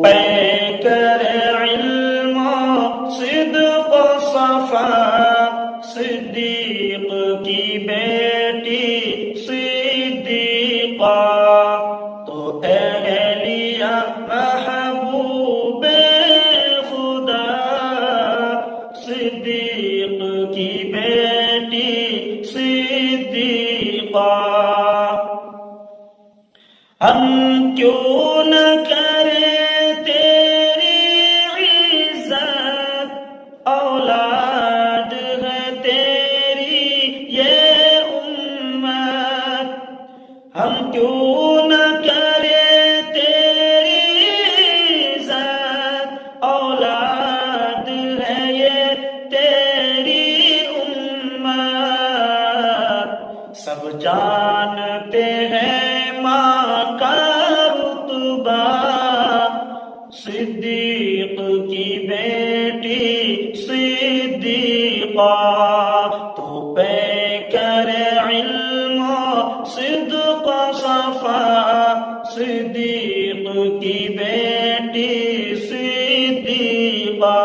پیکر علم صدق صفا صدیق کی بیٹی صدیقہ تو اہلیہ محبوب خدا صدیق کی بیٹی صدیقہ ہم کیوں نہ کریں تیری عزت اولاد ہے تیری یہ امت ہم کیوں نہ کریں تیری عزت اولاد ہے یہ تیری امت سب جانتے ہیں صدیق کی بیٹی صدیقہ تو پیکر علم صدق صفا صدیق کی بیٹی صدیقہ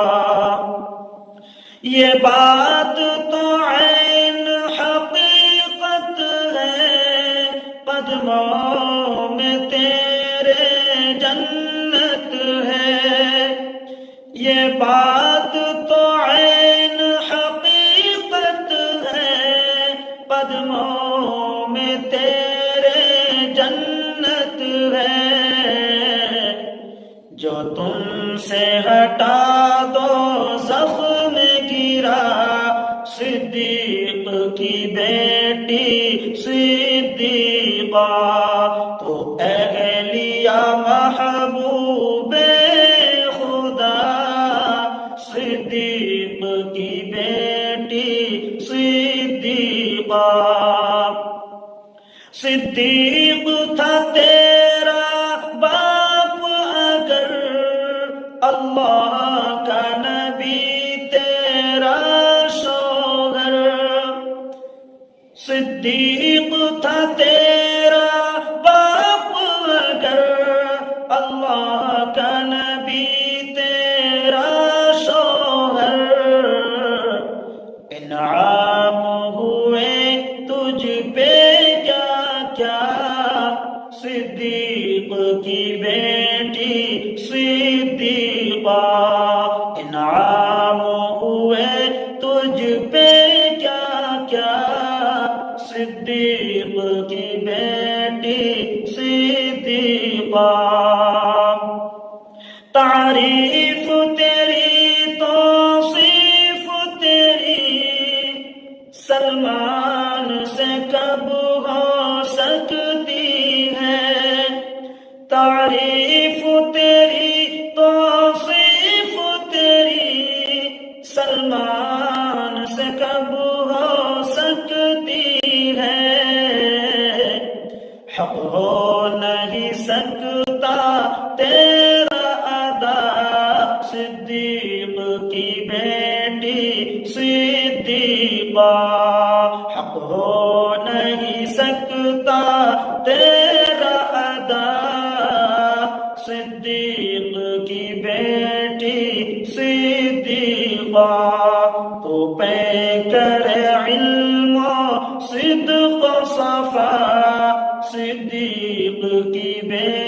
یہ بات تو عین حقیقت ہے قدموں میں تیرے جنت ہے یہ بات تو عین حقیقت ہے قدموں میں تیرے جنت ہے جو تم سے ہٹا دو زخم گرا صدیق کی بیٹی صدیقہ تو اہلیہ محبوب خدا صدیق کی بیٹی صدیقہ صدیق تھا تیرا باپ اگر اللہ کا نبی تیرا شوہر صدیق تھا تیرا باپ اگر اللہ کا نبی تیرا شوہر انعام ہوئے تجھ پہ کیا کیا صدیق کی بیٹی صدیقہ انعام ہوئے تجھ پہ کیا کیا صدیق کی بیٹی صدیقہ تعریف تیری توصیف تیری سلمان سے کب ہو سکتی ہے تعریف تیری توصیف تیری سلمان سے کب ہو سکتی ہے حق ہو نہیں سکتا تیرا ادا صدیق کی بیٹی صدیقہ حق ہو نہیں سکتا تیرا ادا صدیق کی بیٹی صدیقہ تو پیکر علم صدق صفا صدیق کی بیٹی